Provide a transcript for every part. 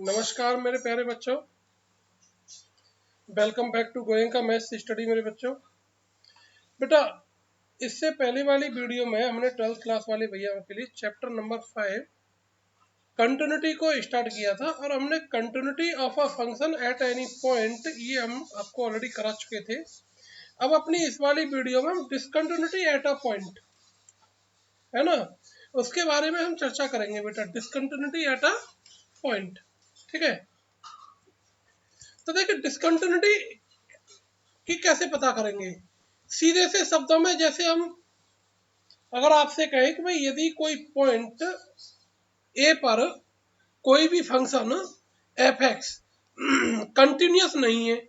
नमस्कार मेरे प्यारे बच्चों, welcome back to Goenka maths study. मेरे बच्चों, बेटा इससे पहले वाली वीडियो में हमने 12th क्लास वाले भैया के लिए चैप्टर नंबर 5 कंटिन्यूटी को स्टार्ट किया था और हमने continuity of a function at any point ये हम आपको ऑलरेडी करा चुके थे। अब अपनी इस वाली वीडियो में हम डिसकंटिन्यूटी एट अ पॉइंट, है ना, उसके बारे में हम चर्चा करेंगे बेटा। डिसकंटिन्यूटी एट अ पॉइंट, ठीक है। तो देखिए डिसकंटिन्यूटी कि कैसे पता करेंगे। सीधे से शब्दों में, जैसे हम अगर आपसे कहें कि भाई यदि कोई पॉइंट ए पर कोई भी फंक्शन एफ एक्स कंटिन्यूस नहीं है,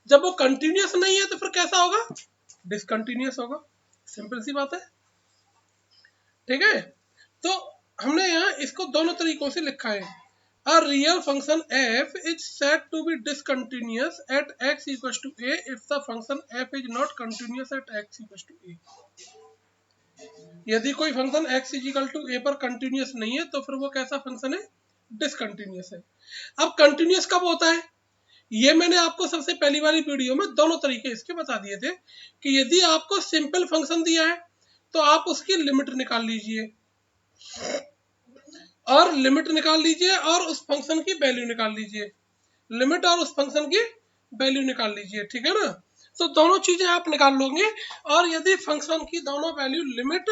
जब वो कंटिन्यूस नहीं है तो फिर कैसा होगा? डिसकंटिन्यूस होगा। सिंपल सी बात है, ठीक है। तो हमने यहाँ इसको दोनों तरीकों से लिखा है। A real function f is said to be discontinuous at x equals to a if the function f is not continuous at x equals to a। यदि कोई function x is equal to a पर continuous नहीं है तो फिर वो कैसा function है? डिसकंटिन्यूस है। अब कंटिन्यूस कब होता है? ये मैंने आपको सबसे पहली वाली वीडियो में दोनों तरीके इसके बता दिए थे कि यदि आपको सिंपल फंक्शन दिया है तो आप उसकी लिमिट निकाल लीजिए और लिमिट निकाल लीजिए और उस फंक्शन की वैल्यू निकाल लीजिए। लिमिट और उस फंक्शन की वैल्यू निकाल लीजिए, ठीक है ना। तो दोनों चीजें आप निकाल लोगे और यदि फंक्शन की दोनों वैल्यू, लिमिट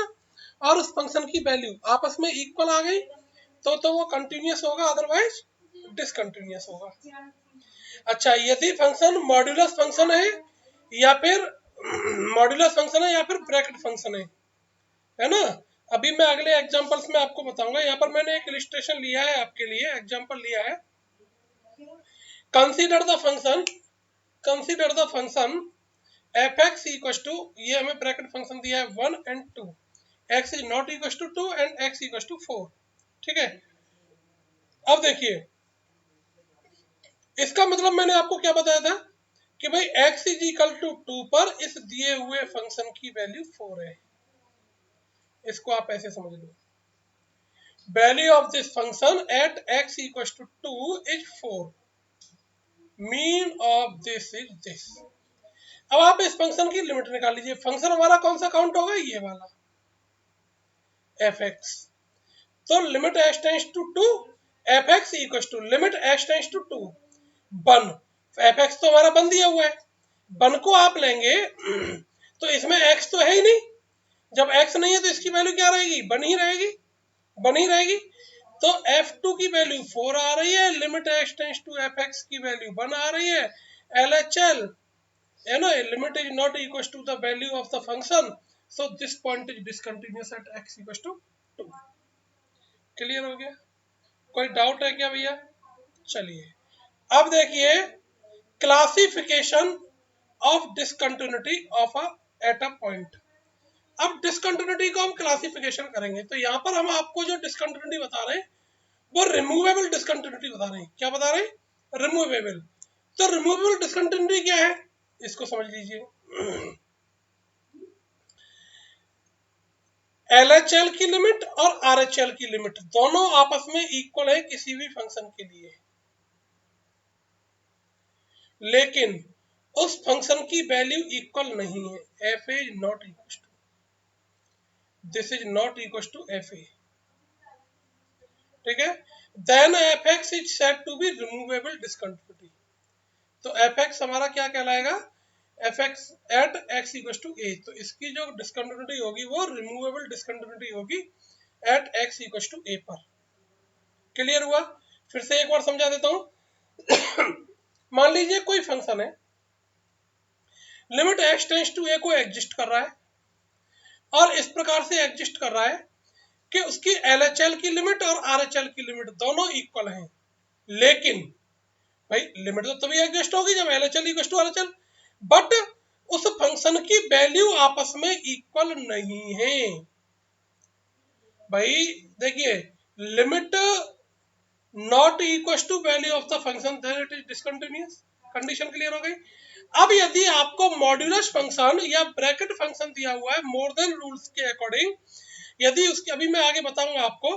और उस फंक्शन की वैल्यू आपस में इक्वल आ गई तो वो कंटिन्यूस होगा, अदरवाइज डिसकंटिन्यूस होगा। अच्छा, यदि फंक्शन मॉड्यूलस फंक्शन है या फिर ब्रैकेट फंक्शन है ना। अभी मैं अगले एग्जांपल्स में आपको बताऊंगा। यहाँ पर मैंने एक इलस्ट्रेशन लिया है आपके लिए, एग्जांपल लिया है। Consider the function F X equal to, ये हमें ब्रैकेट फंक्शन दिया है 1 and 2, X is not equal to 2 and X equal to 4, ठीक है। अब देखिए इसका मतलब मैंने आपको क्या बताया था कि भाई x इज इक्वल टू 2 पर इस दिए हुए फंक्शन की वैल्यू 4 है। इसको आप ऐसे समझ लो, value of this function at x equal to 2 is 4, mean of this is this. अब आप इस फंक्शन की लिमिट निकाल लीजिए। फंक्शन हमारा कौन सा काउंट होगा? ये वाला एफ एक्स। तो limit H tends to 2 F X equal to limit H tends to 2 1। F X तो हमारा 1 दिया हुआ है, 1 को आप लेंगे तो इसमें x तो है ही नहीं। जब x नहीं है तो इसकी वैल्यू क्या रहेगी? 1 ही रहेगी। तो f2 की वैल्यू 4 आ रही है, limit h tends to fx की वैल्यू 1 आ रही है। LHL, you know, limit is not equals to the value of the function, so this point is discontinuous at x equals to 2। Clear हो गया? कोई डाउट है क्या भैया? चलिए अब देखिए classification of discontinuity of at a point. अब डिसकंटिन्यूटी को हम क्लासिफिकेशन करेंगे तो यहाँ पर हम आपको जो डिसकंटिन्यूटी बता रहे हैं वो रिमूवेबल डिसकंटिन्यूटी बता रहे हैं। क्या बता रहे हैं? रिमूवेबल। तो रिमूवेबल डिसकंटिन्यूटी क्या है इसको समझ लीजिए। LHL की लिमिट और RHL की लिमिट दोनों आपस में इक्वल है किसी भी फंक्शन के लिए, लेकिन उस फंक्शन की वैल्यू इक्वल नहीं है। F is not equal to, this is not equal to F A, ठीक है। Then F X is said to be removable discontinuity. तो एफ एक्स हमारा क्या कहलाएगा? F X at X equal to A. तो इसकी जो डिसकंटिन्यूटी होगी वो रिमूवेबल डिसकंटिन्यूटी होगी at X equal to A पर। क्लियर हुआ? फिर से एक बार समझा देता हूं। मान लीजिए कोई फंक्शन है, लिमिट एक्स टेंड्स टू ए को एग्जिस्ट कर रहा है और इस प्रकार से एग्जिस्ट कर रहा है कि उसकी LHL की लिमिट और RHL की लिमिट दोनों इक्वल हैं, लेकिन भाई लिमिट तो तभी एग्जिस्ट होगी जब LHL equal to RHL, but उस फंक्शन की वैल्यू आपस में इक्वल नहीं है। भाई देखिए, limit not equal to value of the function, then it is discontinuous. Condition clear हो गई। अब यदि आपको मॉड्यूलस फंक्शन या ब्रैकेट फंक्शन दिया हुआ है मोर देन रूल्स के अकॉर्डिंग, यदि उसकी, अभी मैं आगे बताऊंगा आपको,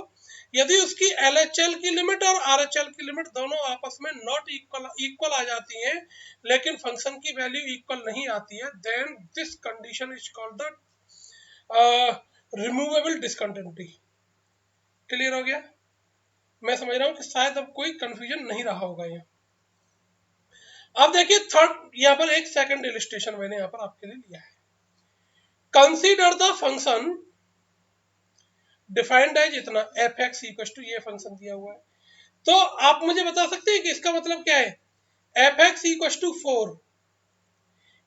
यदि उसकी LHL की लिमिट और RHL की लिमिट दोनों आपस में नॉट इक्वल आ जाती हैं, लेकिन फंक्शन की वैल्यू इक्वल नहीं आती है, then this condition is called the removable discontinuity. Clear हो गया? मैं समझ रहा हूं कि शायद अब कोई कंफ्यूजन नहीं रहा होगा यहाँ। अब देखिए थर्ड, यहाँ पर एक सेकंड इलिस्ट्रेशन मैंने यहाँ पर आपके लिए लिया है। Consider the function defined as इतना f(x) इक्वल टू ये फंक्शन दिया हुआ है, तो आप मुझे बता सकते हैं कि इसका मतलब क्या है? f(x) इक्वल टू 4,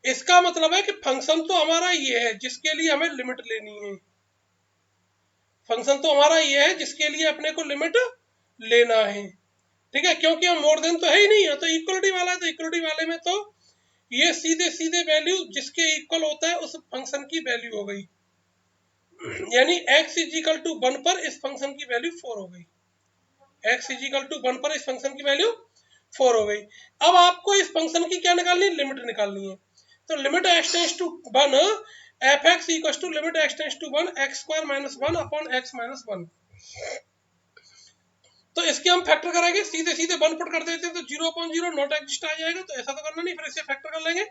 इसका मतलब है कि फंक्शन तो हमारा ये है जिसके लिए हमें लिमिट लेनी है, फंक्शन तो हमारा ये है जिसके लिए अपने को लिमिट लेना है, ठीक है, क्योंकि हम मोर देन तो है ही नहीं है, तो इक्वलिटी वाला है, तो इक्वलिटी वाले में तो ये सीधे सीधे वैल्यू जिसके इक्वल होता है उस फंक्शन की वैल्यू हो गई, यानी x इज इक्वल टू 1 पर इस फंक्शन की वैल्यू 4 हो गई, x इज इक्वल टू 1 पर इस फंक्शन की वैल्यू 4 हो गई। अब आपको इस फंक्शन की क्या निकालनी है? लिमिट निकालनी है। तो limit x tends to 1 f(x) equal to limit x tends to 1 x square minus 1 upon x minus 1। तो इसके हम फैक्टर करेंगे, सीधे सीधे 1 पुट कर देते हैं तो 0/0 नॉट एग्जिस्ट आ जाएगा, तो ऐसा तो करना नहीं, फिर इसे फैक्टर कर लेंगे,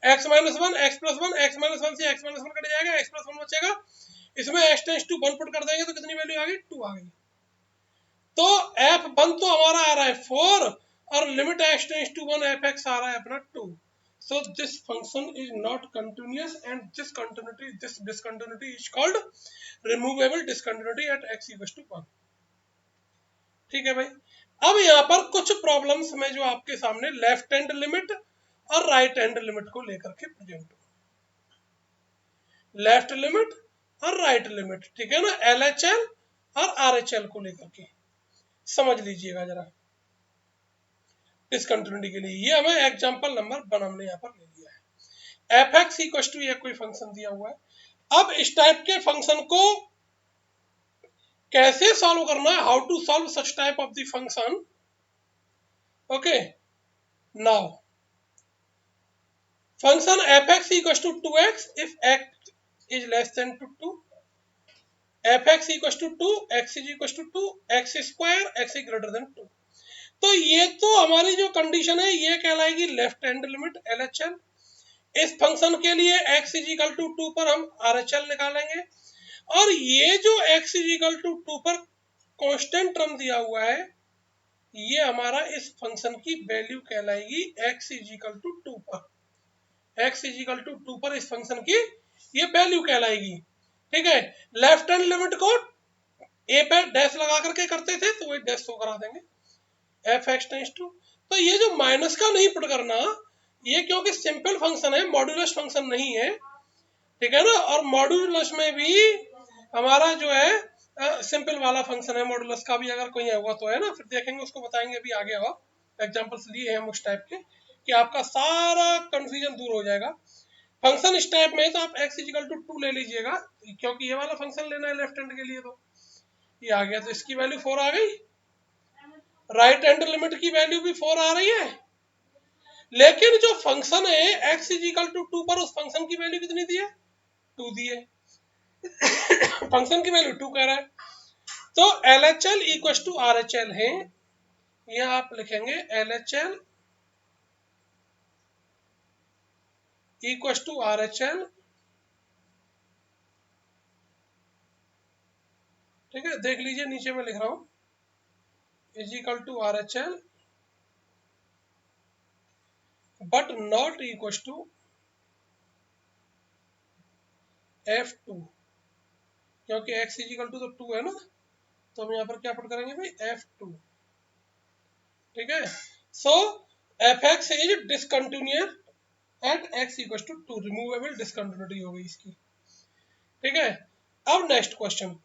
x minus 1 x plus 1, x minus 1 से x माइनस 1 कट जाएगा, x प्लस 1 बचेगा, इसमें x टेंड्स टू 1 पुट कर देंगे तो कितनी वैल्यू आ गई? 2 आ गई। तो f1 तो हमारा आ रहा है 4 और limit x tends to 1 f(x) आ रहा है अपना 2। So this function is not continuous and this discontinuity is called removable discontinuity at x equals to 1। ठीक है भाई। अब यहाँ पर कुछ प्रॉब्लम्स में जो आपके सामने लेफ्ट हैंड लिमिट और राइट हैंड लिमिट को लेकर के प्रेजेंट हो, लेफ्ट लिमिट और राइट लिमिट, ठीक है ना, LHL और RHL को लेकर के समझ लीजिएगा जरा डिसकंटिन्यूटी के लिए। ये हमें एग्जांपल नंबर 1 हमने यहाँ पर ले लिया है। f(x) इक्वल टू ये कोई फंक्शन दिया हुआ है। अब इस टाइप के फंक्शन को कैसे सॉल्व करना है, how to solve such type of the function, okay. Now function f(x) equal to 2x if x is less than two 2, f(x) equal to 2, x is equal to 2, x square x is greater than 2। तो ये तो हमारी जो condition है ये कहलाएगी left hand limit LHL। इस function के लिए x इज इक्वल टू 2 पर हम RHL निकालेंगे, और ये जो x इज इक्वल टू 2 पर कांस्टेंट टर्म दिया हुआ है ये हमारा इस फंक्शन की वैल्यू कहलाएगी x इज इक्वल टू 2 पर, x इज इक्वल टू 2 पर इस फंक्शन की ये वैल्यू कहलाएगी, ठीक है। लेफ्ट हैंड लिमिट को a पे डैश लगा करके करते थे तो वही डैश शो करा देंगे f(x) टेंड्स टू, तो ये जो माइनस का नहीं पुट करना, ये क्योंकि सिंपल फंक्शन है, मॉड्यूलस फंक्शन नहीं है, ठीक है ना, और मॉड्यूलस में भी हमारा जो है सिंपल वाला फंक्शन है, मॉड्यूलस का भी अगर कोई होगा तो है ना, फिर देखेंगे उसको बताएंगे अभी आगे, और एग्जांपल्स लिए हैं उस टाइप के कि आपका सारा कंफ्यूजन दूर हो जाएगा। फंक्शन इस टाइप में है तो आप x इक्वल टू 2 ले लीजिएगा, क्योंकि ये वाला फंक्शन लेना है लेफ्ट हैंड के लिए, तो ये आ गया, तो इसकी वैल्यू 4 आ गई, राइट हैंड लिमिट की वैल्यू भी 4 आ रही है, लेकिन जो फंक्शन है x इज इक्वल टू 2 पर उस फंक्शन की वैल्यू कितनी दी है? 2 दी है। फंक्शन की वैल्यू 2 कह रहा है, तो LHL इक्वल टू RHL है, ये आप लिखेंगे LHL इक्वल टू RHL, ठीक है, देख लीजिए नीचे में लिख रहा हूं, is equal to RHL but not equal to F2, क्योंकि x इज इक्वल टू तो 2 है ना, तो हम यहाँ पर क्या पुट करेंगे भाई? F2, ठीक है। So f(x) is discontinuous at x equal to 2, removable discontinuity हो गई इसकी, ठीक है। अब next question,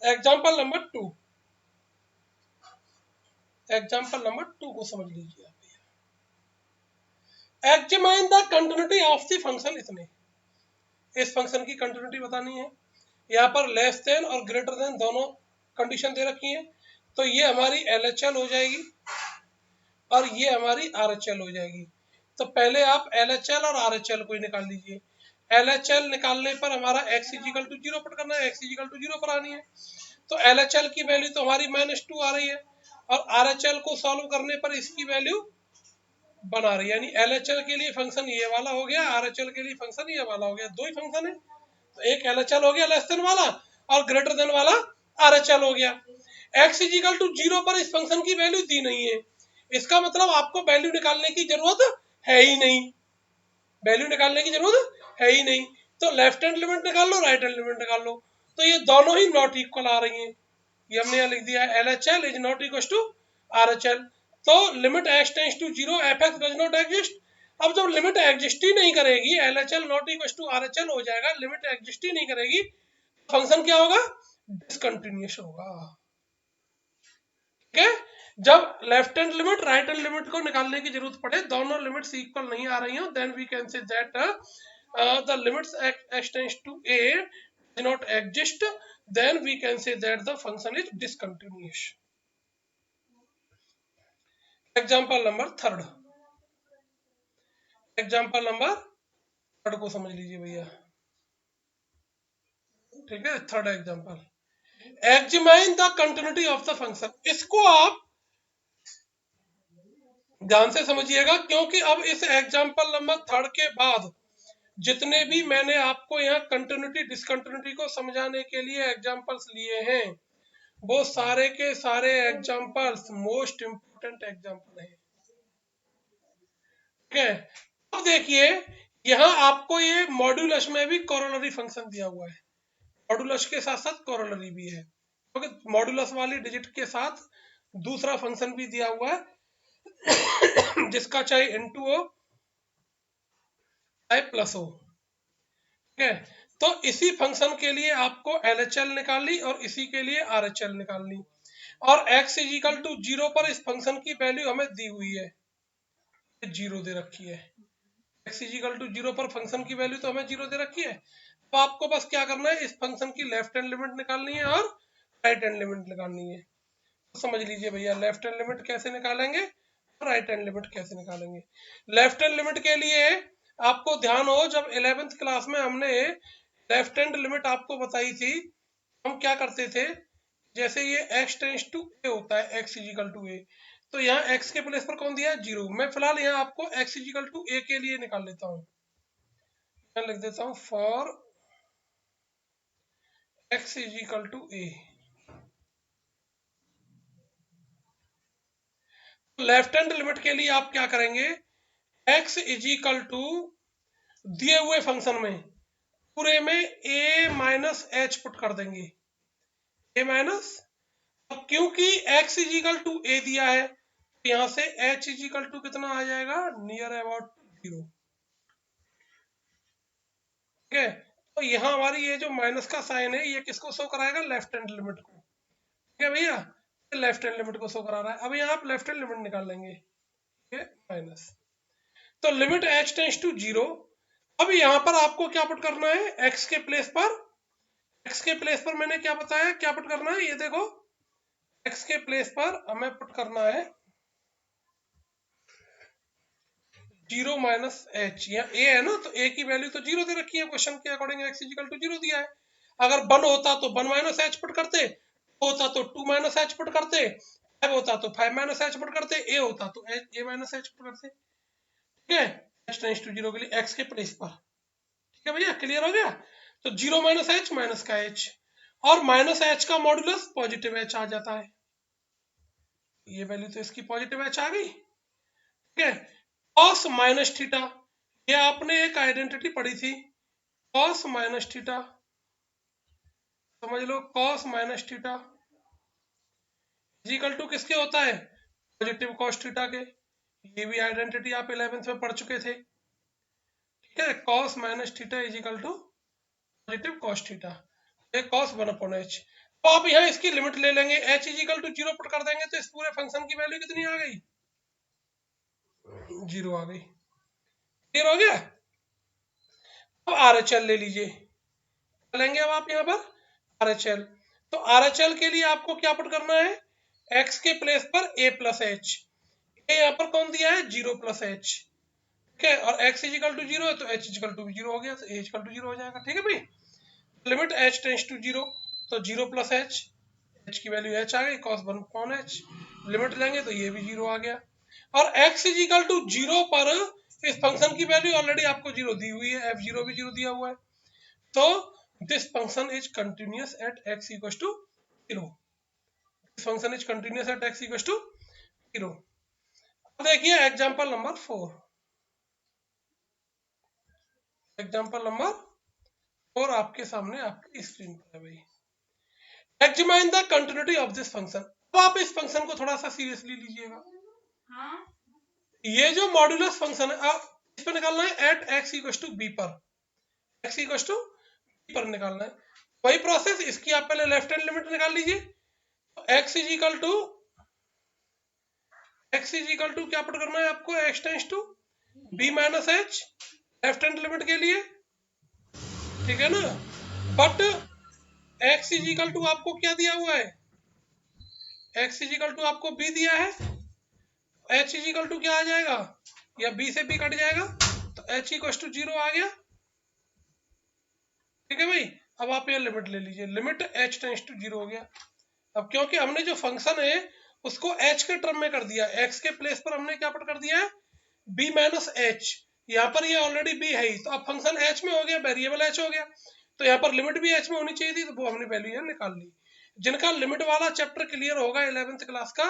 example number 2, example number 2 को समझ लीजिए आप। Examine the continuity of the function, इतने इस फंक्शन की कंटिन्यूटी बतानी है, यहाँ पर लेस देन और ग्रेटर देन दोनों कंडीशन दे रखी है, तो ये हमारी LHL हो जाएगी और ये हमारी RHL हो जाएगी। तो पहले आप LHL और RHL को ही निकाल लीजिए। LHL निकालने पर हमारा x is equal to 0 put करना है, x इज इक्वल टू 0 पर आनी है, तो LHL की वैल्यू तो हमारी -2 आ रही है, और RHL को सॉल्व करने पर इसकी वैल्यू बना रही है, यानी LHL के लिए फंक्शन ये वाला हो गया, RHL के लिए फंक्शन ये वाला हो गया, दो ही फंक्शन है। तो एक LHL हो गया लेस देन वाला, और ग्रेटर देन वाला RHL हो गया। x इजिकल टू 0 पर इस फंक्शन की वैल्यू दी नहीं है, इसका मतलब आपको वैल्यू निकालने की जरूरत है ही नहीं, वैल्यू निकालने की जरूरत है ही नहीं। तो लेफ्ट हैंड लिमिट निकाल लो, राइट हैंड लिमिट निकाल लो, तो ये दोनों ही नॉट इक्वल आ रही हैं। ये हमने यहाँ लिख दिया है LHL is not equal to RHL। तो limit x tends to 0 fx does not exist. अब जब लिमिट एग्जिस्ट ही नहीं करेगी, LHL not equal to RHL हो जाएगा, लिमिट एग्जिस्ट ही नहीं करेगी, फंक्शन क्या होगा, डिसकंटिन्यूअस होगा। ठीक है, जब left hand limit right hand limit को निकालने की जरूरत पड़े, दोनों लिमिट्स इक्वल नहीं आ रही हो, then we can say that the limits x tends to a does not exist, then we can say that the function is discontinuous. Example number third, example number third को समझ लीजिए भैया। ठीक है, third example, examine the continuity of the function. इसको आप ध्यान से समझिएगा, क्योंकि अब इस एग्जाम्पल नंबर थर्ड के बाद जितने भी मैंने आपको यहाँ कंटिन्यूटी डिसकंटिन्यूटी को समझाने के लिए एग्जाम्पल्स लिए हैं, वो सारे के सारे एग्जाम्पल्स मोस्ट इंपोर्टेंट एग्जाम्पल हैं। ठीक है, अब देखिए यहाँ आपको ये मॉड्यूलस में भी कोरोलरी फंक्शन दिया हुआ है, मॉड्यूलस के साथ साथ कोरोलरी भी है, क्योंकि तो मॉड्यूलस वाली डिजिट के साथ दूसरा फंक्शन भी दिया हुआ है जिसका चाहे इनटू हो चाहे प्लस हो। ठीक है, तो इसी फंक्शन के लिए आपको LHL निकालनी और इसी के लिए RHL निकालनी, और x इजिकल टू 0 पर इस फंक्शन की वैल्यू हमें दी हुई है, 0 दे रखी है। x इजिकल टू 0 पर फंक्शन की वैल्यू तो हमें 0 दे रखी है, तो आपको बस क्या करना है, इस फंक्शन की लेफ्ट हैंड लिमिट निकालनी है और राइट हैंड लिमिट निकालनी है। तो समझ लीजिए भैया, लेफ्ट हैंड लिमिट कैसे निकालेंगे और राइट हैंड लिमिट कैसे निकालेंगे। लेफ्ट हैंड लिमिट के लिए आपको ध्यान हो, जब 11th क्लास में हमने लेफ्ट हैंड लिमिट आपको बताई थी, हम क्या करते थे, जैसे ये x टेंड्स टू a होता है, x इजिकल टू a, तो यहाँ x के प्लेस पर कौन दिया है, 0। मैं फिलहाल यहाँ आपको x इजिकल टू a के लिए निकाल लेता हूँ, मैं लिख देता हूँ for x is equal to a। Left hand limit के लिए आप क्या करेंगे, x इजिकल टू दिए हुए फंक्शन में पूरे में a माइनस एच पुट कर देंगे, a माइनस, अब क्योंकि x इजिकल टू a दिया है, तो यहां से h इजिकल टू कितना आ जाएगा, नियर अबाउट 0। ठीक है, तो यहाँ हमारी ये जो माइनस का साइन है, ये किसको शो कराएगा, लेफ्ट हैंड लिमिट को। ठीक है भैया, लेफ्ट हैंड लिमिट को शो करा रहा है। अब यहाँ आप लेफ्ट हैंड लिमिट निकाल लेंगे, माइनस, तो लिमिट h टेंड्स टू 0। अब यहाँ पर आपको क्या पुट करना है, x के प्लेस पर, x के प्लेस पर मैंने क्या बताया, क्या पुट करना है, ये देखो x के प्लेस पर हमें पुट करना है 0 माइनस एच, या a है ना, तो a की वैल्यू तो 0 दे रखी है, क्वेश्चन के अकॉर्डिंग x इजिकल टू 0 दिया है। अगर 1 होता तो 1 माइनस एच पुट करते, 2 होता तो 2 माइनस एच पुट करते, 5 होता तो 5 माइनस एच पुट करते, a होता तो a माइनस एच पुट करते। ठीक है, h टेंड्स टू 0 के लिए x के प्लेस पर। ठीक है भैया, क्लियर हो गया। तो 0 माइनस एच माइनस का h, और माइनस एच का मॉडुलस पॉजिटिव एच आ जाता है, ये वैल्यू तो इसकी पॉजिटिव एच आ गई। ठीक है, कॉस माइनस थीटा, ये आपने एक आइडेंटिटी पढ़ी थी, कॉस माइनस थीटा, समझ लो cos minus theta equal to किसके होता है, पॉजिटिव कॉस थीटा के। ये भी आइडेंटिटी आप 11th में पढ़ चुके थे। ठीक है, cos minus theta is equal to positive cos theta, ये कॉस 1/h। तो आप यहाँ इसकी लिमिट ले लेंगे, h is equal to 0 put कर देंगे, तो इस पूरे फंक्शन की वैल्यू कितनी आ गई, 0 आ गई। क्लियर हो गया। अब RHL ले लीजिए, लेंगे अब आप यहाँ पर RHL, तो RHL के लिए आपको क्या पुट करना है, x के प्लेस पर a प्लस एच, यहाँ पर कौन दिया है, 0 प्लस एच। ठीक है, और x इजिकल टू 0 है तो h इजिकल टू 0 हो गया, तो a इजिकल टू 0 हो जाएगा। ठीक है भाई, लिमिट h टेंड्स टू 0, तो 0 प्लस एच, h की वैल्यू h आ गई, cos 1 अपॉन h, लिमिट लेंगे तो ये भी 0 आ गया। और x इज इक्वल टू 0 पर इस फंक्शन की वैल्यू ऑलरेडी आपको 0 दी हुई है, f0 भी 0 दिया हुआ है, तो this function is continuous at x equal to 0। This function is continuous at x equal to 0। देखिए एग्जांपल नंबर 4, एग्जांपल नंबर 4 आपके सामने आपकी स्क्रीन पर है भाई। Examine the continuity of this function. अब आप इस फंक्शन को थोड़ा सा सीरियसली लीजिएगा। ये जो मॉड्यूलस फंक्शन है, आप इस पर निकालना है at x equal to b पर, x इक्वल टू b पर निकालना है। वही प्रोसेस, इसकी आप पहले लेफ्ट हैंड लिमिट निकाल लीजिए। x इज इक्वल टू क्या पुट करना है आपको, x tends to b minus h left hand limit के लिए, ठीक है ना। But x is equal to आपको क्या दिया हुआ है, x इज इक्वल टू आपको b दिया है, h इज इक्वल टू क्या आ जाएगा, या b से b कट जाएगा तो h इक्वल टू 0 आ गया, ठीक है भाई। अब आप ये लिमिट ले लीजिए, लिमिट h टेंस टू 0 हो गया। अब क्योंकि हमने जो फंक्शन है उसको h के टर्म में कर दिया, x के प्लेस पर हमने क्या पुट कर दिया है, b माइनस h, यहाँ पर ये ऑलरेडी b है ही, तो अब फंक्शन h में हो गया, वेरिएबल h हो गया, तो यहाँ पर लिमिट भी h में होनी चाहिए थी, तो वो हमने वैल्यू यहाँ निकाल ली। जिनका लिमिट वाला चैप्टर क्लियर होगा 11th क्लास का,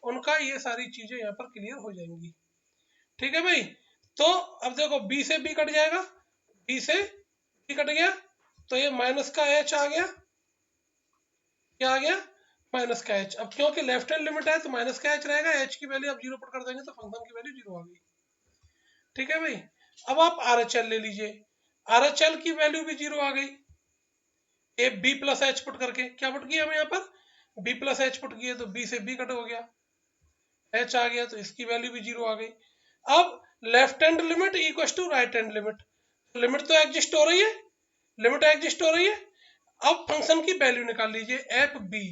उनका ये सारी चीजें यहाँ पर क्लियर हो जाएंगी, ठीक है भाई। तो अब देखो b से b कट जाएगा, b से b कट गया, तो ये माइनस का h आ गया, क्या आ गया, माइनस का h। अब क्योंकि लेफ्ट हैंड लिमिट है तो माइनस का h रहेगा, h की वैल्यू आप 0 पुट कर देंगे तो फंक्शन की वैल्यू 0 आ गई, ठीक है भाई। अब आप RHL ले लीजिए, RHL की वैल्यू भी 0 आ गई, ए b प्लस एच पुट करके, क्या पुट किया हमें यहाँ पर, b प्लस एच पुट किए तो b से b कट हो गया, h आ गया, तो इसकी वैल्यू भी 0 आ गई। अब left hand limit equal to right hand limit, limit तो एग्जिस्ट हो रही है, लिमिट एग्जिस्ट हो रही है। अब फंक्शन की वैल्यू निकाल लीजिए एफ बी,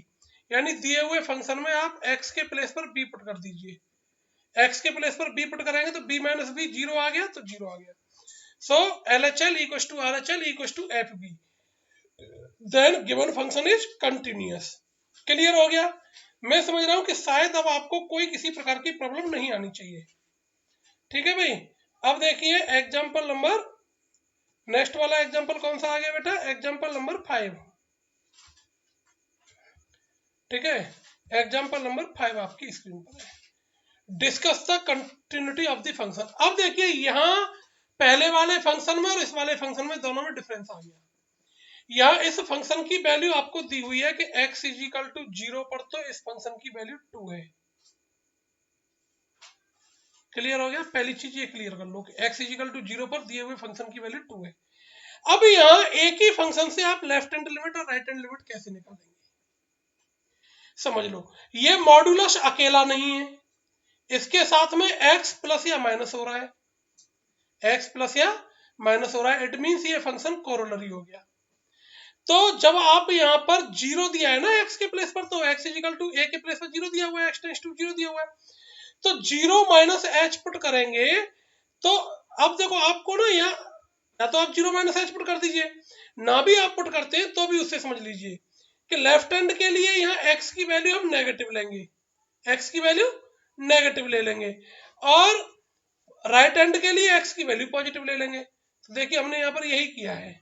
यानी दिए हुए फंक्शन में आप x के प्लेस पर b पुट कर दीजिए, x के प्लेस पर b पुट करेंगे तो b माइनस b 0 आ गया, तो 0 आ गया। So LHL equal to RHL equal to F B, then given function is continuous. Clear हो गया। मैं समझ रहा हूं कि शायद अब आपको कोई किसी प्रकार की प्रॉब्लम नहीं आनी चाहिए, ठीक है भाई। अब देखिए एग्जांपल नंबर, नेक्स्ट वाला एग्जांपल कौन सा आ गया बेटा, एग्जांपल नंबर 5, ठीक है। एग्जांपल नंबर 5 आपकी स्क्रीन पर है। Discuss the continuity of the function. अब देखिए यहाँ पहले वाले फंक्शन में और इस वाले फंक्शन में दोनों में डिफरेंस आ गया। यहाँ इस फंक्शन की वैल्यू आपको दी हुई है कि x इज इक्वल टू 0 पर, तो इस फंक्शन की वैल्यू 2 है। क्लियर हो गया, पहली चीज ये क्लियर कर लो कि x इज इक्वल टू 0 पर दिए हुए फंक्शन की वैल्यू 2 है। अब यहाँ एक ही फंक्शन से आप लेफ्ट हैंड लिमिट और राइट हैंड लिमिट कैसे निकालेंगे, समझ लो। ये मॉड्यूलस अकेला नहीं है, इसके साथ में x प्लस या माइनस हो रहा है, x प्लस या माइनस हो रहा है, इट मीन्स ये फंक्शन कोरोलरी हो गया। तो जब आप यहाँ पर 0 दिया है ना x के प्लेस पर, तो x इक्वल टू a के प्लेस पर 0 दिया हुआ है, x टेंस टू 0 दिया हुआ है, तो 0 माइनस h पुट करेंगे। तो अब देखो आपको ना यहाँ, या तो आप 0 माइनस h पुट कर दीजिए, ना भी आप पुट करते हैं तो भी उससे समझ लीजिए कि लेफ्ट हैंड के लिए यहाँ x की वैल्यू हम नेगेटिव लेंगे, x की वैल्यू नेगेटिव ले लेंगे, और राइट हैंड के लिए x की वैल्यू पॉजिटिव ले लेंगे। तो देखिए हमने यहाँ पर यही किया है।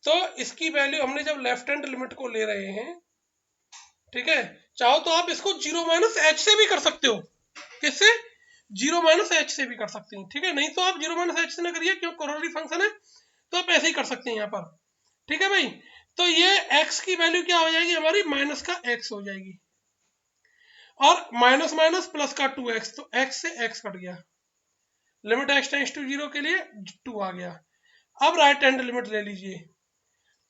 तो इसकी वैल्यू हमने जब लेफ्ट हैंड लिमिट को ले रहे हैं, ठीक है, चाहो तो आप इसको 0 माइनस एच से भी कर सकते हो, किससे, 0 माइनस एच से भी कर सकते हैं, ठीक है। नहीं तो आप 0 माइनस एच से ना करिए, क्यों कोरोलरी फंक्शन है, तो आप ऐसे ही कर सकते हैं यहाँ पर, ठीक है भाई। तो ये x की वैल्यू क्या हो जाएगी हमारी, माइनस का x हो जाएगी, और माइनस माइनस प्लस का 2x, तो x से x कट गया, लिमिट x टेंस टू 0 के लिए 2 आ गया। अब राइट हैंड लिमिट ले लीजिए,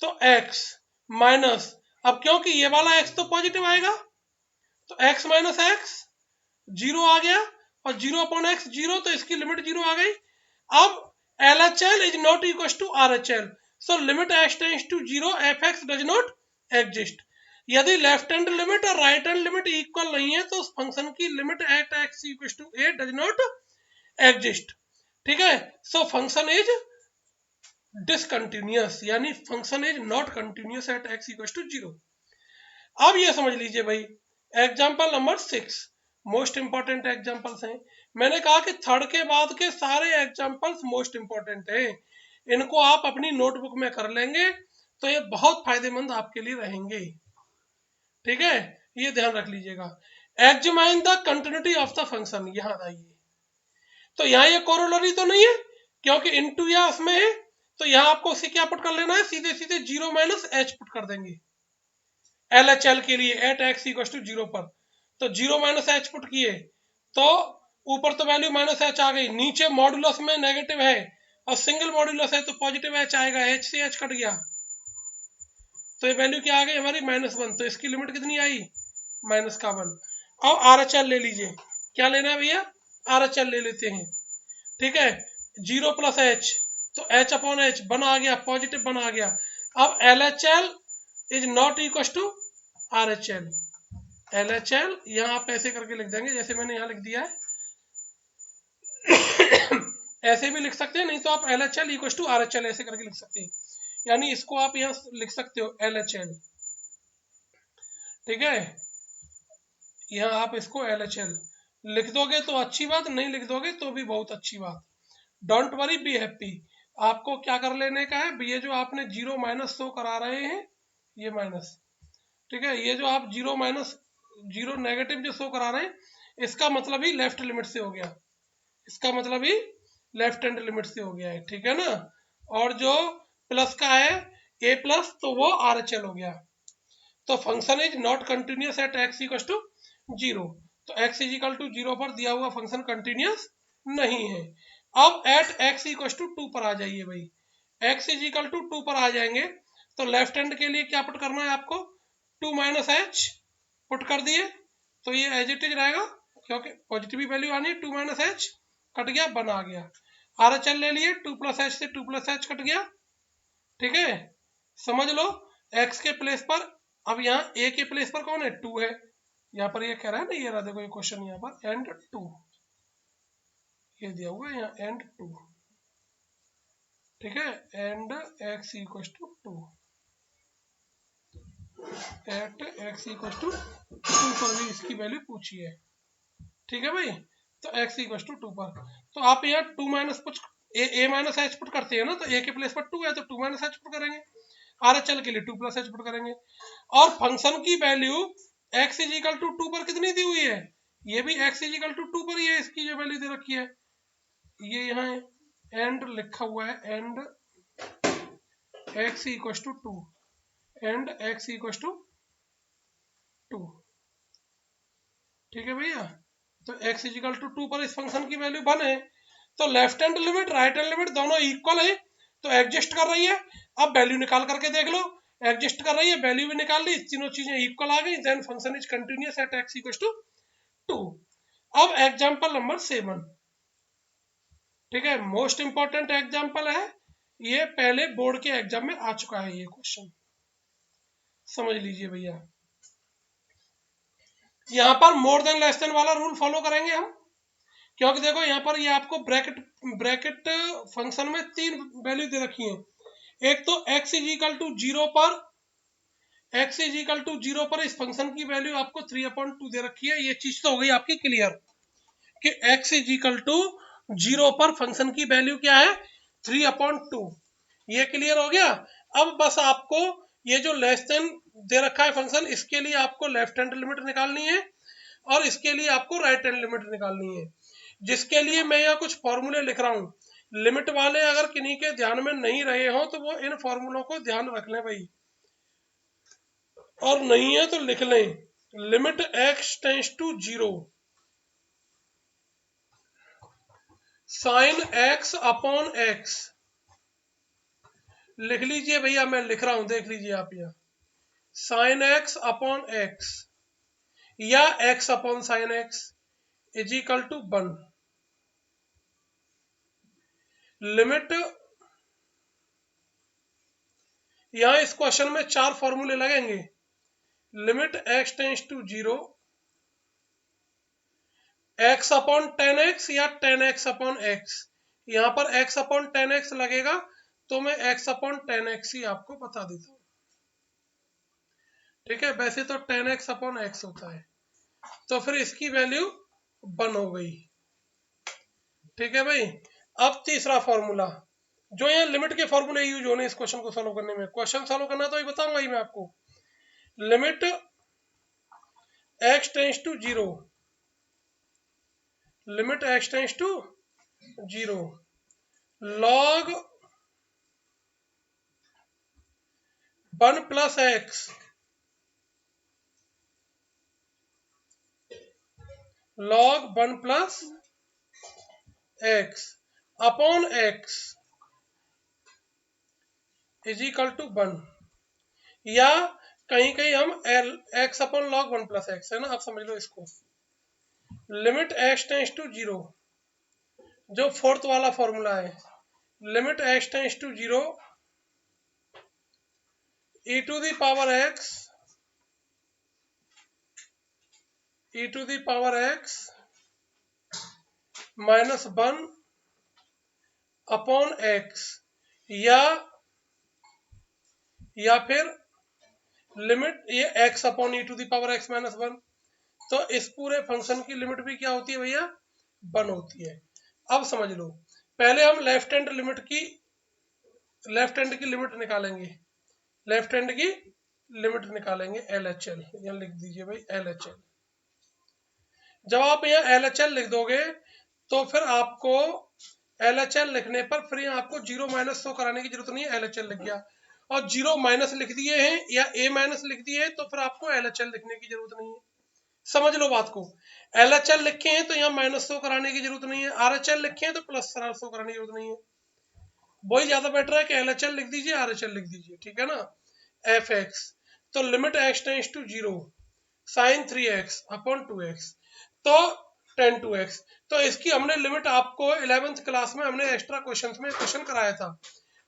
तो x माइनस, अब क्योंकि ये वाला x तो पॉजिटिव आएगा, तो x माइनस एक्स 0 आ गया, और 0 अपॉन एक्स 0, तो इसकी लिमिट 0 आ गई। अब LHL is not equal to RHL, so limit x tends to 0 fx does not exist. यदि लेफ्ट हैंड लिमिट और राइट हैंड लिमिट इक्वल नहीं है तो उस फंक्शन की limit at x equal to a does not exist, ठीक है। So function is discontinuous, यानी function is not continuous at x equal to 0। अब ये समझ लीजिए भाई, example number 6 most important examples हैं। मैंने कहा कि थर्ड के बाद के सारे एग्जाम्पल्स मोस्ट इंपॉर्टेंट हैं, इनको आप अपनी नोटबुक में कर लेंगे तो ये बहुत फायदेमंद आपके लिए रहेंगे। ठीक है, ये ध्यान रख लीजिएगा। Examine the continuity of the function, यहाँ आइए। तो यहाँ ये कोरोलरी तो नहीं है क्योंकि इनटू या उसमें है, तो यहाँ आपको उसे क्या पुट कर लेना है, सीधे सीधे 0 माइनस एच पुट कर देंगे LHL के लिए एट एक्स इक्वल टू 0 पर। तो 0 माइनस एच पुट किए तो ऊपर तो वैल्यू माइनस एच आ गई, नीचे मॉडुलस में नेगेटिव है और सिंगल मॉडुलस है तो पॉजिटिव एच आएगा, एच से एच कट गया तो ये वैल्यू क्या आ गई हमारी -1। तो इसकी लिमिट कितनी आई, -1। अब RHL ले लीजिए, क्या लेना है भैया, RHL ले लेते हैं। ठीक है, 0 प्लस एच तो एच अपॉन एच बन आ गया, पॉजिटिव बन आ गया। अब LHL is not equal to RHL। LHL यहाँ आप ऐसे करके लिख देंगे जैसे मैंने यहाँ लिख दिया है ऐसे भी लिख सकते हैं, नहीं तो आप LHL इक्वल टू RHL ऐसे करके लिख सकते हैं, यानी इसको आप यहाँ लिख सकते हो LHL। ठीक है, यहाँ आप इसको LHL लिख दोगे तो अच्छी बात, नहीं लिख दोगे तो भी बहुत अच्छी बात। Don't worry, be happy. आपको क्या कर लेने का है, ये जो आपने 0 माइनस शो करा रहे हैं ये माइनस, ठीक है, ये जो आप 0 माइनस 0 नेगेटिव जो शो करा रहे हैं इसका मतलब ही लेफ्ट लिमिट से हो गया, इसका मतलब ही लेफ्ट हैंड लिमिट से हो गया है। ठीक है ना, और जो प्लस का है ए प्लस तो वो RHL हो गया। तो function is not continuous at X equal to 0, तो एक्स इज इक्वल टू 0 पर दिया हुआ फंक्शन कंटिन्यूस नहीं है। अब एट एक्स इक्वल टू 2 पर आ जाइए भाई, एक्स इज इक्वल टू 2 पर आ जाएंगे तो लेफ्ट हैंड के लिए क्या पुट करना है आपको, 2 माइनस एच पुट कर दिए तो ये एज इट इज रहेगा क्योंकि पॉजिटिव वैल्यू आनी है, 2 माइनस एच कट गया, बन आ गया। RHL ले लिए, 2 प्लस एच से 2 प्लस एच कट गया। ठीक है, समझ लो x के प्लेस पर, अब यहाँ a के प्लेस पर कौन है, 2 है, यहाँ पर ये कह रहा है ना, ये रहा देखो ये क्वेश्चन यहाँ पर एंड 2 ये दिया हुआ है यहाँ एंड 2। ठीक है, and x equal to 2 at x equal to 2 पर भी इसकी वैल्यू पूछी है। ठीक है भाई, तो x इक्वल टू 2 पर, तो आप यहाँ 2 माइनस कुछ ए माइनस एच पुट करते हैं ना, तो a के प्लेस पर 2 है तो 2 माइनस एच पुट करेंगे, RHL के लिए 2 प्लस एच पुट करेंगे। और फंक्शन की value x is equal to 2 पर कितनी दी हुई है, ये भी x इज इक्वल टू 2 पर ही है, इसकी जो वैल्यू दे रखी है ये यहाँ एंड लिखा हुआ है, and x equal to 2 and x equal to 2। ठीक है भैया, तो x इजिकल टू 2 पर इस फंक्शन की वैल्यू 1 है, तो left hand limit right hand limit दोनों इक्वल है तो एग्जिस्ट कर रही है। अब वैल्यू निकाल करके देख लो, एग्जिस्ट कर रही है, वैल्यू भी निकाल ली, तीनों चीजें इक्वल आ गई, then function is continuous at x equal to 2। अब एग्जांपल नंबर 7, ठीक है, मोस्ट इंपॉर्टेंट एग्जांपल है, ये पहले बोर्ड के एग्जाम में आ चुका है ये क्वेश्चन, समझ लीजिए भैया। यहाँ पर मोर देन लेस देन वाला रूल फॉलो करेंगे हम, क्योंकि देखो यहाँ पर ये आपको ब्रैकेट फंक्शन में 3 वैल्यू दे रखी हैं। एक तो x इज इक्वल टू 0 पर, x इज इक्वल टू 0 पर इस फंक्शन की वैल्यू आपको 3/2 दे रखी है, ये चीज तो हो गई आपकी क्लियर कि x इज इक्वल टू 0 पर फंक्शन की वैल्यू क्या है 3/2, ये क्लियर हो गया। अब बस आपको ये जो लेस देन दे रखा है फंक्शन, इसके लिए आपको लेफ्ट हैंड लिमिट निकालनी है और इसके लिए आपको राइट हैंड लिमिट निकालनी है, जिसके लिए मैं यहाँ कुछ फॉर्मूले लिख रहा हूँ। लिमिट वाले अगर किन्हीं के ध्यान में नहीं रहे हो तो वो इन फॉर्मूलों को ध्यान रख लें भाई, और नहीं है तो लिख लें। Limit x tends to 0 sine x upon x, लिख लीजिए भैया, मैं लिख रहा हूं देख लीजिए आप यहाँ, साइन x अपॉन x या x upon sine x is equal to 1। Limit, यहाँ इस क्वेश्चन में 4 फॉर्मूले लगेंगे। Limit x tends to 0 x upon 10x या 10x अपॉन x, यहाँ पर x अपॉन 10x लगेगा तो मैं x अपॉन 10x ही आपको बता देता हूँ। ठीक है, वैसे तो 10x अपॉन एक्स होता है, तो फिर इसकी वैल्यू 1 हो गई। ठीक है भाई। अब तीसरा फॉर्मूला, जो यहाँ लिमिट के फॉर्मूले यूज होने इस क्वेश्चन को सॉल्व करने में, क्वेश्चन सॉल्व करना तो ये बताऊंगा ही मैं आपको। Limit x tends to 0, limit x tends to 0, log 1 plus X, log 1 plus X upon X is equal to 1, या कहीं कहीं हम L X upon log 1 plus X है ना, आप समझ लो इसको। लिमिट x टेंस टू 0, जो फोर्थ वाला फॉर्मूला है, limit x tends to 0 e to the power x, e to the power x minus 1 upon x, या फिर लिमिट ये x upon e to the power x minus 1, तो इस पूरे function की लिमिट भी क्या होती है भैया, 1 होती है। अब समझ लो, पहले हम लेफ्ट हैंड की लिमिट निकालेंगे, लेफ्ट हैंड की लिमिट निकालेंगे LHL, यहाँ लिख दीजिए भाई LHL। जब आप यहाँ LHL लिख दोगे तो फिर आपको LHL लिखने पर फिर यहाँ आपको 0 माइनस शो कराने की जरूरत नहीं है, LHL लिख गया। और 0 माइनस लिख दिए हैं या A माइनस लिख दिए हैं तो फिर आपको LHL लिखने की जरूरत नहीं है। समझ लो बात को, LHL लिखे हैं तो यहाँ माइनस शो कराने की जरूरत नहीं है, RHL लिखे हैं तो प्लस शो कराने की जरूरत नहीं है। वही ज्यादा बेटर है कि LHL लिख दीजिए, RHL लिख दीजिए, ठीक है ना। fx, तो limit x tends to 0 sine 3x upon 2x, तो tan 2x। तो इसकी हमने लिमिट आपको 11th क्लास में हमने एक्स्ट्रा क्वेश्चन में क्वेश्चन कराया था,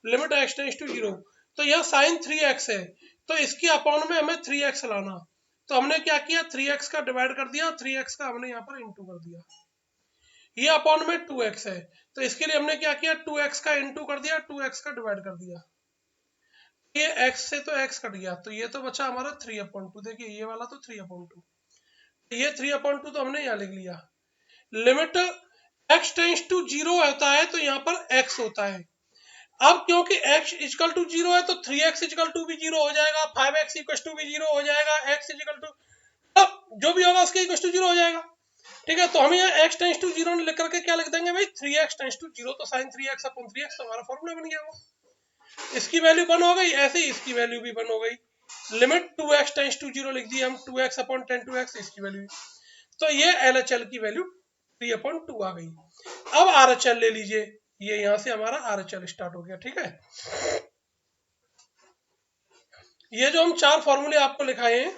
लिमिट x टेंस टू 0, तो यह साइन 3x है, तो इसकी अपॉन में हमें 3x लाना, तो हमने क्या किया, 3x का डिवाइड कर दिया, 3x का हमने यहाँ पर इंटू कर दिया। ये अपॉन में 2x है, तो इसके लिए हमने क्या किया, 2x का इंटू कर दिया, 2x का डिवाइड कर दिया। ये x से तो x कट गया, तो ये तो बचा हमारा 3/2। देखिए ये वाला तो 3/2, ये 3/2 तो हमने यहाँ लिख लिया। लिमिट x टेंस टू 0 होता है तो यहाँ पर x होता है। अब क्योंकि x इक्वल टू 0 है तो 3x इक्वल टू भी 0 हो जाएगा, 5x इक्वल टू भी 0 हो जाएगा, x इक्वल टू जो भी होगा उसके इक्वल टू 0 हो जाएगा। ठीक है, तो हम यहाँ x टेंस टू 0 लिख करके क्या लिख देंगे भाई, 3x टेंस टू 0, तो साइन 3x अपॉन 3x तो हमारा फॉर्मूला बन गया वो। इसकी वैल्यू 1 हो गई, ऐसे ही इसकी वैल्यू भी 1 हो गई। लिमिट 2x टेंस टू 0 लिख दिए हम, 2x अपॉन 10 2x, इसकी वैल्यू, तो ये LHL की वैल्यू 3/2 आ गई। अब RHL ले लीजिए, ये यहां से हमारा RHL स्टार्ट हो गया। ठीक है, ये जो हम 4 फॉर्मूले आपको लिखाए हैं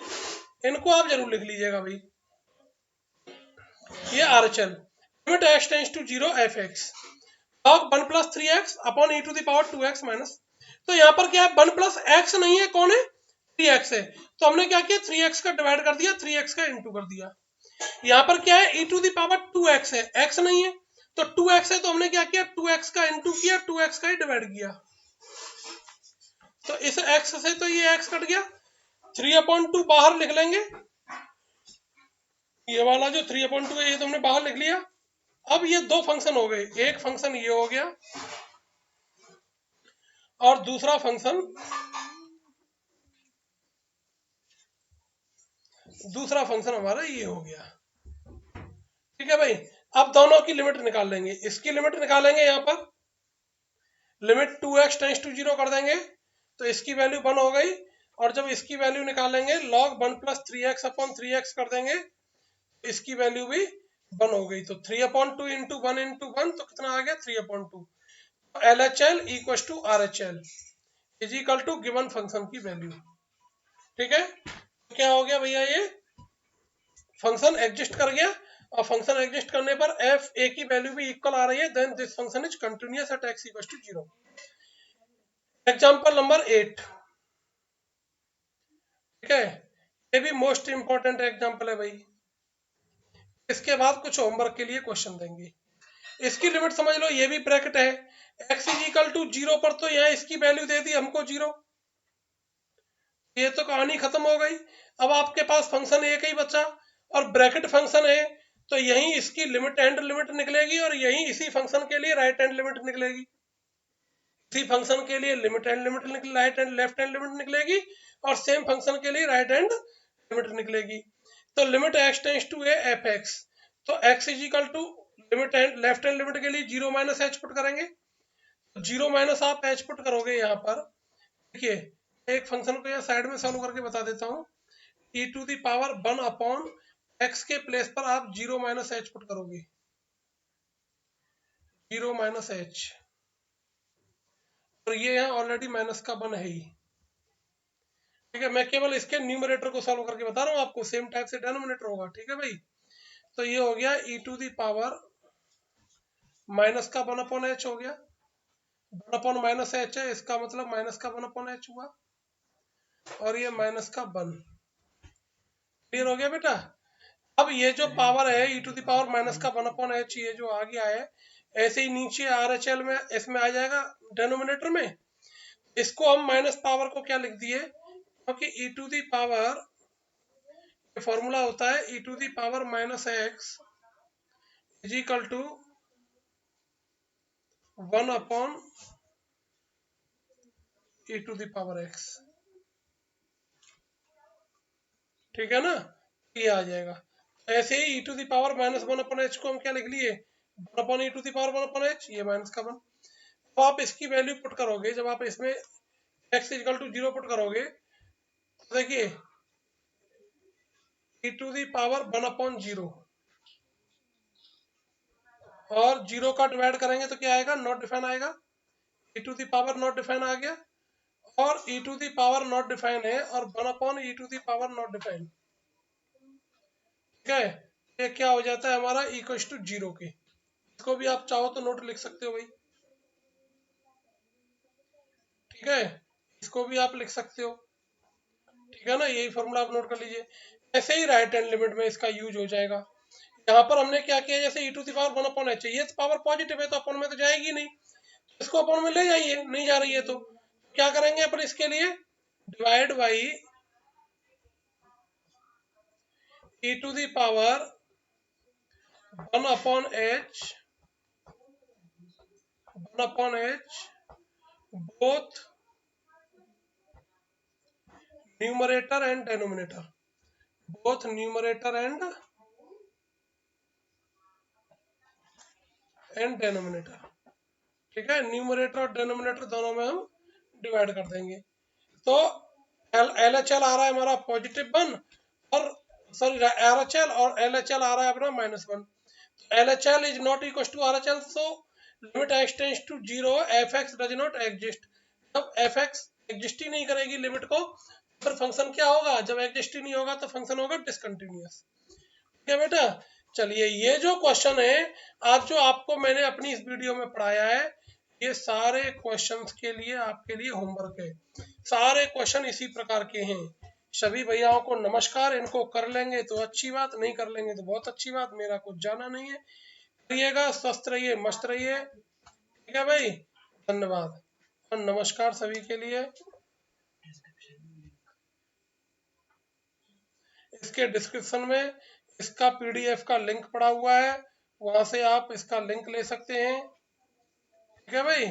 इनको आप जरूर लिख लीजिएगा भाई। ये RHL, limit x tends to 0 fx log 1 plus 3x upon e to the power 2x minus, तो यहाँ पर क्या है, 1 प्लस x नहीं है, कौन है, 3x है, तो हमने क्या किया, 3x का डिवाइड कर दिया, 3x का इंटू कर दिया। यहाँ पर क्या है, e to the power 2x है, x नहीं है, तो 2x है, तो हमने क्या किया, 2x का इंटू किया, 2x का ही डिवाइड किया, तो इस x से तो ये x कट गया, 3/2 बाहर लिख लेंगे, ये वाला जो 3/2 है ये तो हमने बाहर लिख लिया। अब ये दो फंक्शन हो गए, एक फंक्शन ये हो गया और दूसरा फंक्शन हमारा ये हो गया। ठीक है भाई, अब दोनों की लिमिट निकाल लेंगे, इसकी लिमिट निकालेंगे, यहाँ पर लिमिट 2x टेंस टू 0 कर देंगे, तो इसकी वैल्यू 1 हो गई, और जब इसकी वैल्यू निकालेंगे log 1 plus 3x upon 3x कर देंगे, इसकी वैल्यू भी 1 हो गई, तो 3/2 इंटू 1 इंटू 1 तो कितना आ गया, 3/2। LHL equal to RHL is equal to given function की वैल्यू। ठीक है, क्या हो गया भैया, ये फंक्शन एग्जिस्ट कर गया, और फंक्शन एग्जिस्ट करने पर एफ ए की वैल्यू भी इक्वल आ रही है, then this function is continuous at x equal to 0। Example number 8। ठीक है, ये भी मोस्ट इंपॉर्टेंट एग्जांपल है भाई, इसके बाद कुछ होमवर्क के लिए क्वेश्चन देंगे। इसकी लिमिट समझ लो, ये भी ब्रैकेट है, x इज इक्वल टू 0 पर तो यहाँ इसकी वैल्यू दे दी हमको 0, ये तो कहानी खत्म हो गई। अब आपके पास फंक्शन एक ही बचा और ब्रैकेट फंक्शन है, तो यही इसकी लिमिट एंड लिमिट निकलेगी और यही इसी फंक्शन के लिए राइट एंड लिमिट निकलेगी। इसी फंक्शन के लिए limit and limit right and left and limit निकलेगी और सेम फंक्शन के लिए राइट एंड लिमिट निकलेगी। तो limit X tends to A F X, तो X is equal to limit and left and limit के लिए जीरो माइनस एच पुट करेंगे। जीरो माइनस आप एच पुट करोगे यहाँ पर। देखिए एक फंक्शन को यहाँ साइड में सॉल्व करके बता देता हूँ। e to the power 1 upon X के प्लेस पर आप जीरो माइनस एच पुट करोगे, जीरो माइनस एच, और ये यहाँ ऑलरेडी माइनस का 1 है ही। ठीक है, मैं केवल इसके न्यूमरेटर को सॉल्व करके बता रहा हूँ आपको, सेम टाइप से डेनोमिनेटर होगा। ठीक है भाई, तो ये हो गया e to the power minus का 1 अपॉन एच हो गया, 1 अपॉन माइनस एच है, इसका मतलब माइनस का 1 अपॉन एच हुआ, और ये माइनस का 1। क्लियर हो गया बेटा। अब ये जो पावर है e to the power minus का 1 अपॉन एच, ये जो आ गया है, ऐसे ही नीचे RHL में इसमें आ जाएगा डेनोमिनेटर में। इसको हम माइनस पावर को क्या लिख दिए, क्योंकि e to the power formula होता है e to the power minus X is equal to 1 upon e to the power X. ठीक है ना, ये आ जाएगा। ऐसे ही e to the power minus 1 upon H को हम क्या लिख लिए, 1 upon e to the power 1 upon H, ये माइनस का 1। तो आप इसकी वैल्यू पुट करोगे, जब आप इसमें x इक्वल टू 0 पुट करोगे, तो देखिए e to the power 1 upon 0 और 0 का डिवाइड करेंगे तो क्या आएगा, नॉट डिफाइन आएगा। e to the power not define आ गया, और e to the power not define है, और 1 upon e to the power not define. ठीक है, ये क्या हो जाता है हमारा इक्वल टू 0 के। इसको भी आप चाहो तो नोट लिख सकते हो भाई। ठीक है, इसको भी आप लिख सकते हो। ठीक है ना, यही फॉर्मूला आप नोट कर लीजिए। ऐसे ही राइट हैंड लिमिट में इसका यूज हो जाएगा। यहाँ पर हमने क्या किया, जैसे e to the power 1 upon H, ये पावर पॉजिटिव है तो अपॉन में तो जाएगी नहीं, इसको अपॉन में ले जाइए, नहीं जा रही है तो क्या करेंगे अपन इसके लिए, divide by e to the power 1 upon H, 1 upon H both numerator and denominator, both numerator and denominator. ठीक है, न्यूमरेटर और डेनोमिनेटर दोनों में हम डिवाइड कर देंगे। तो LHL आ रहा है हमारा +1, और सॉरी RHL और LHL आ रहा है अपना -1। LHL is not equal to RHL, so limit x tends to 0 fx does not exist. जब fx एग्जिस्ट ही नहीं करेगी लिमिट को, फिर फंक्शन क्या होगा, जब एग्जिस्ट ही नहीं होगा तो फंक्शन होगा डिसकंटिन्यूअस। ठीक है बेटा, चलिए ये जो क्वेश्चन है आज जो आपको मैंने अपनी इस वीडियो में पढ़ाया है, ये सारे क्वेश्चंस के लिए आपके लिए होमवर्क है। सारे क्वेश्चन इसी प्रकार के हैं। सभी भैयाओं को नमस्कार, इनको कर लेंगे तो अच्छी बात, नहीं कर लेंगे तो बहुत अच्छी बात, मेरा कुछ जाना नहीं है। करिएगा, स्वस्थ रहिए, मस्त रहिए। ठीक है भाई, धन्यवाद और नमस्कार सभी के लिए। इसके डिस्क्रिप्शन में इसका PDF का लिंक पड़ा हुआ है, वहां से आप इसका लिंक ले सकते हैं। ठीक है भाई।